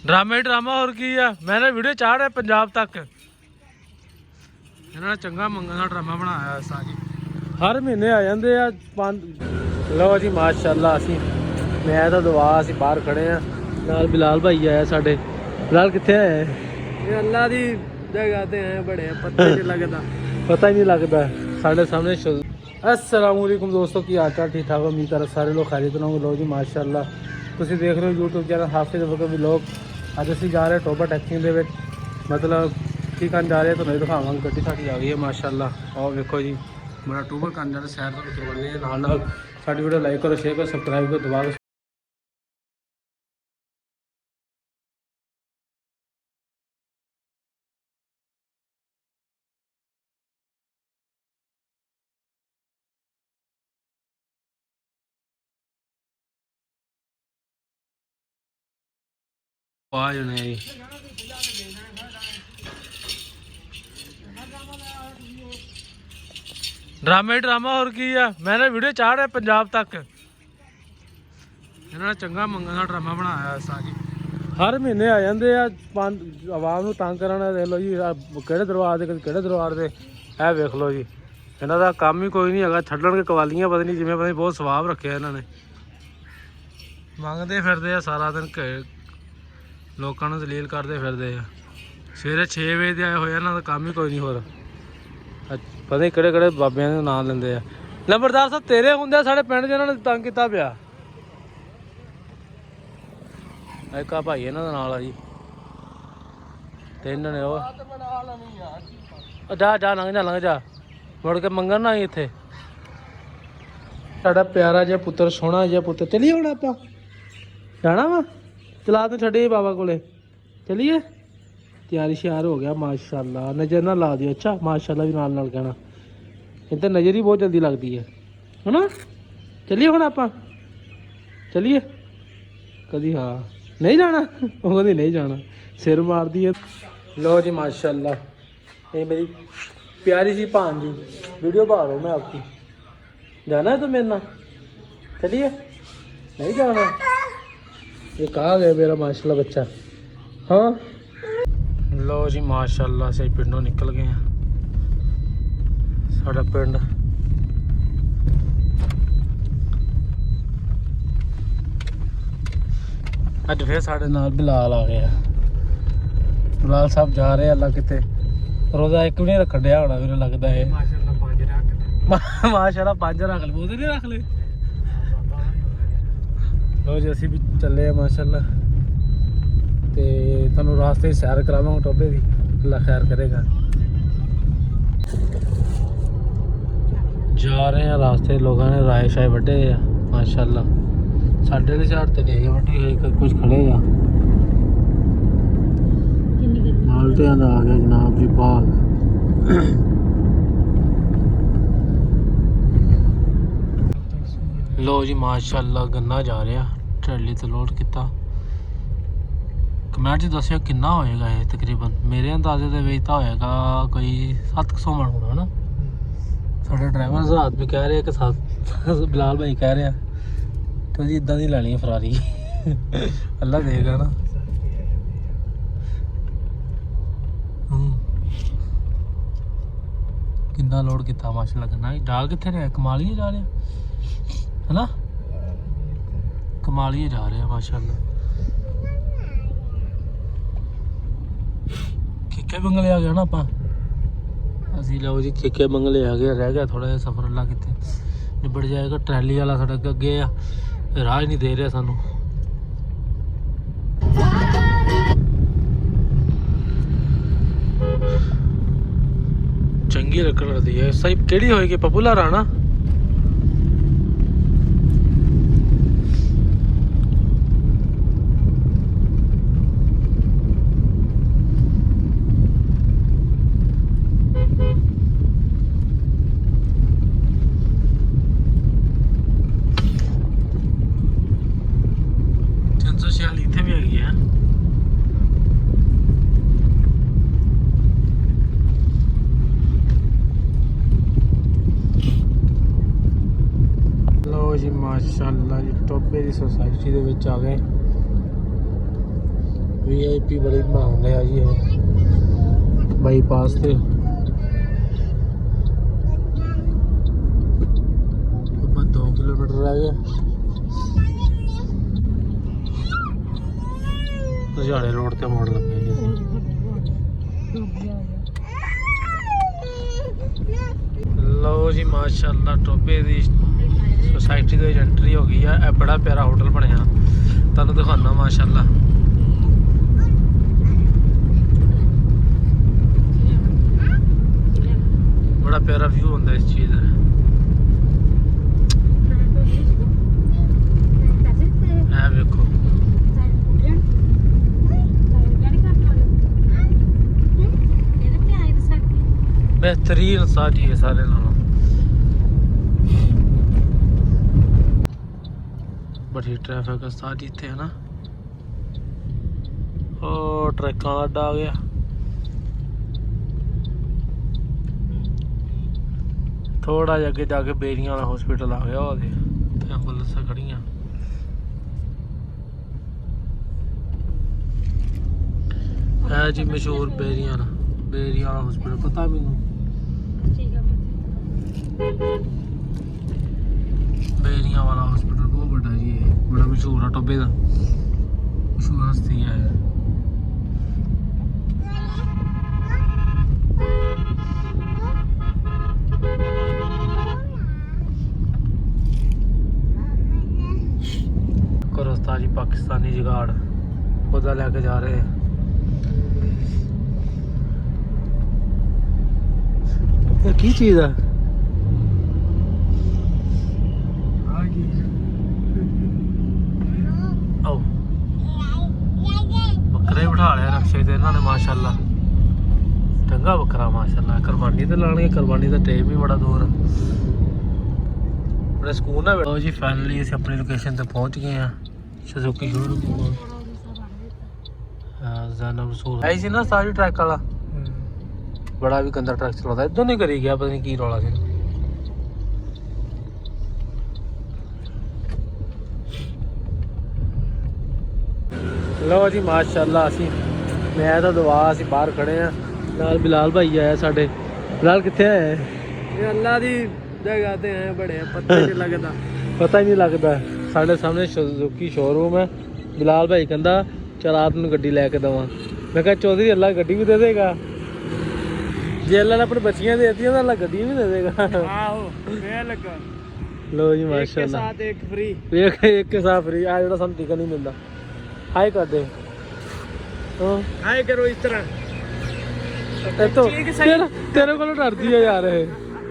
Drama ही drama और की है। मैंने वीडियो चाह रहा पंजाब तक इन्होंने चंगा मंगन का ड्रामा बनाया ऐसा जी हर महीने आ जाते हैं 5। लो जी माशाअल्लाह असी मैं तो दुआ असी बाहर खड़े हैं नाल बिलाल भाई आया साडे। बिलाल कित्थे आए ये अल्लाह दी जगह ते हैं बड़े पता ही नहीं लगता साढ़े सामने अस्सलाम वालेकुम दोस्तों की हाल चाल ठीक ठाक उम्मीद कर सारे लोग खैरियत होंगे। लो जी माशाअल्लाह तुसीं देख रहे हो यूट्यूब चैनल हाफिज़ वक्त व्लॉग। अज असीं जा रहे टोबा टैक्सी दे विच मतलब की करन जा रहे तो नहीं दिखावांगे। गड्डी साडी आ गई है माशाअल्लाह और देखो जी बड़ा टूबर करन जा रहे सैर तो करवाने नाल साडी वीडियो लाइक करो शेयर करो सबसक्राइब करो दबा के आवाज नहीं ड्रामा ही ड्रामा और की है। मैंने वीडियो चाह रहा पंजाब तक इन्होंने चंगा मंगन का ड्रामा बनाया ऐसा जी हर महीने आ जाते हैं 5 आवाम को तंग करना। देख लो जी किहड़े दरबार से किहड़े दरबार से है वेख लो जी इन्हों का काम ही कोई नहीं है छड्डण के कवालियाँ पता नहीं जिमें पता नहीं बहुत स्वभाव रखे इन्होंने मंगते फिरते सारा दिन लोगों को दलील करते फिरते हैं। सवेरे 6 बजे के आए हुए इन्हों का काम ही कोई नहीं होर पता नहीं किहड़े किहड़े बाबियां के नाम लेंदे आ। नंबरदार साहब तेरे होंदे साढ़े पिंड च इन्होंने तंग किया पिया एक भाई इन्हों का नाल आ जी 3 ने जा जा लंघ जा मुड़ के मंगन ना इत्थे साडा प्यारा जिहा पुत्तर सोहना जिहा पुत्तर चलिए हुण आपां जाना वा चला तू छड्डे बाबा कोले चलिए तैयारी श्यार हो गया माशाल्लाह नज़र ना ला दियो अच्छा माशाल्लाह भी नाल कहना इधर नज़र ही बहुत जल्दी लगती है ना। चलिए हुण आपां चलिए कदी हाँ नहीं जाना वो कभी नहीं जाना सिर मार दिए। लो जी माशाल्लाह ये मेरी प्यारी सी भांजी वीडियो बना रहा हूँ मैं आपकी जाना है तो मेरे ना चलिए नहीं जाना ये कहा गया मेरा माशाल्लाह बच्चा। हाँ लो जी माशाल्लाह से पिंडों निकल गए हैं साढ़ा पिंड अज फिर साढ़े नाल बिलाल आ गया। बिलाल साहब जा रहे हैं अल्लाह किते रोज़ा एक भी नहीं रखन दिया होना मेरे लगता है माशाल्लाह 5 रख ले बहुत नहीं रख ले। लो जी असी भी चले हैं माशाल्लाह ते तुहानू रास्ते सैर करावांगे टोबे दी अल्लाह खैर करेगा। जा रहे हैं रास्ते लोगों ने राय शाय वड्डे आ माशाल्लाह साढ़े के साइड तो नहीं वड्डी कुछ खड़े आ मालटियां दा आ गया जनाब जी बाग। लो जी माशाल्लाह गन्ना जा रहा ट्रैली तो लोड किया कमेंट दसियो किन्ना होएगा ये तकरीबन मेरे अंदाजे के विच तो होएगा कोई 700 मन होना ना। साढ़े ड्राइवर हजरात भी कह रहे हैं कि 7 बिलाल भाई कह रहे हैं तो जी इदा दी लैनी फरारी अल्लाह देगा ना। किन्ना लोड किया माशाल्लाह गन्ना जा कित्थे रहा कमालिए जा रहा है ना कमालिए जा रहे हैं माशाल्लाह। खिक्के बंगले आ गया ना आप असी लो जी खिक्के बंगले आ गया रह गया थोड़ा जिहा सफर अल्लाह कितने निबड़ जाएगा। ट्रैली वाला साढ़े अगे आ राह ही नहीं दे रहा सानू। चंगी रखन लगती है सही केड़ी होएगी पॉपुलर आना इतने भी हैगी है। लो जी ਮਾਸ਼ਾਅੱਲਾ ਜੀ ਟੋਬੇ ਦੀ ਸੁਸਾਇਟੀ ਦੇ ਵਿੱਚ ਆ ਗਏ। VIP ਬੜੀ ਬਣਾਉਣ ਲਿਆ ਜੀ ਇਹ ਬਾਈਪਾਸ ਤੇ। ਆਪਾਂ 2 ਕਿਲੋਮੀਟਰ ਰਹਿ ਗਏ। ਲੁਧਿਆਣੇ ਰੋਡ ਤੇ ਮੋੜ ਲੱਗੇ ਜੀ ਅਸੀਂ। ਲਓ ਜੀ ਮਾਸ਼ਾਅੱਲਾ ਟੋਬੇ ਦੀ सोसाइटी ਦੇ ਐਂਟਰੀ ਹੋ ਗਈ ਆ। ਇਹ ਬੜਾ ਪਿਆਰਾ ਹੋਟਲ ਬਣਿਆ, ਤੁਹਾਨੂੰ ਦਿਖਾਉਣਾ ਮਾਸ਼ਾਅੱਲਾ। ਬੜਾ ਪਿਆਰਾ ਵਿਊ ਹੁੰਦਾ ਇਸ ਚੀਜ਼ ਦਾ। ਇਹ ਵੇਖੋ बेहतरीन साथी है सारे नालों। बड़ी ट्रैफिक साथ इतने है ना। और ट्रकों का अड्डा आ गया। थोड़ा जिहा अगे जाके बेरियां वाला हॉस्पिटल आ गया। और एंबुलेंसां खड़ियां। है जी मशहूर बेरियां वाला हॉस्पिटल, पता मैनू बेरियां वाला हॉस्पिटल बहुत बड़ा जी है, बड़ा मशहूर है टोबे का, मशहूर हस्ती है। रस्ता जी पाकिस्तानी जुगाड़ खुदा लेके जा रहे हैं। ये की चीज है? बकरे बिठा लिया रक्शे ते इन्होंने माशाल्लाह। चंगा बकरा माशाल्लाह। कुरबानी तो लानी है, कुरबानी का टाइम भी बड़ा दूर है। बड़ा सुकून है। लो जी फाइनली अस अपनी लोकेशन ते पहुंच गए हैं। सुजुकी शोरूम आई सी ना सारी ट्रैक वाला बड़ा भी गंदा ट्रक चलाता। इधर नहीं करी गया, पता नहीं की रौला सी। लो जी माशाल्लाह असी मैं तो दुआ असी बाहर खड़े हैं। नाल बिलाल भाई आया साडे। बिलाल कित्थे आया है? ये अल्लाह दी जगह ते हैं बड़े, पता नहीं लगदा। पता ही नहीं लगदा। साडे सामने सुजुकी शोरूम है। बिलाल भाई कहंदा चल आप तैनूं गड्डी लैके देवां। मैं कहा चौधरी अल्लाह गड्डी भी दे देगा। जे अल्लाह ने अपनी बच्चियां देतियां तो अल्लाह गड्डी भी दे देगा। लो जी माशाल्लाह एक फ्री, एक के साथ फ्री। आ जेड़ा सानूं टिकट नहीं मिलता। हाय कर दे, हाय करो इस तरह। तो तेरे को डरदी है यार।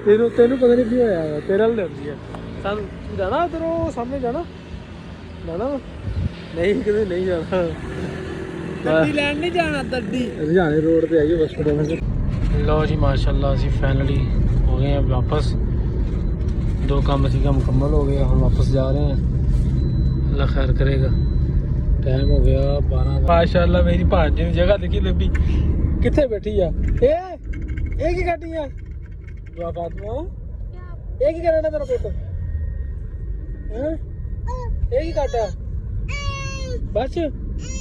तेनू पता नहीं की होया है, तेरे वाल डरदी है। सानूं जाना उधरों सामने जाना नहीं किते नहीं जाना। दर्दी लैंड नहीं जाना। दर्दी लुधियाने रोड पे आई हॉस्पिटल। लो जी माशाल्लाह असी फाइनली हो गए हैं वापस। 2 काम असी का मुकम्मल हो गया। हम वापस जा रहे हैं, अल्लाह खैर करेगा। टाइम हो गया 12। माशाल्लाह मेरी भांजी ने जगह देखी लंबी कित्थे बैठी है। ए की काटी है दुआ फातिमा? ए की करना तेरा पुत? हैं ए की काटा? बस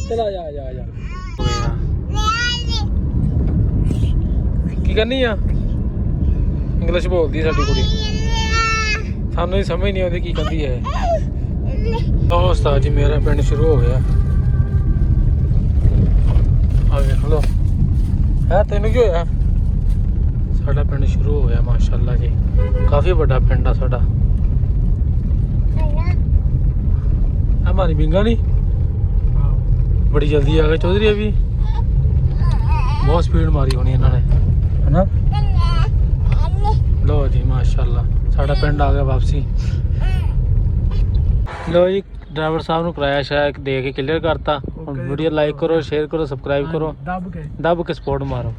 चल आ जा। की करनी आ? इंग्लिश बोलती साडी कुड़ी, सानू ही समझ नहीं आती की कहती है। उस्ताद जी मेरा पिंड शुरू हो गया। आ देख लो है तेनू की होया? साडा पिंड शुरू हो गया माशाल्लाह जी। काफ़ी बड़ा पिंड आ साडा। हमारी बिंगा नहीं बड़ी जल्दी आ गए चौधरी। अभी बहुत स्पीड मारी होनी इन्होंने, है ना। लो जी माशाल्लाह साडा पिंड आ गया वापसी। लो जी ड्राइवर साहब ने किराया शायद दे के क्लियर करता। वीडियो लाइक करो, शेयर करो, सब्सक्राइब करो, दब के सपोर्ट मारो।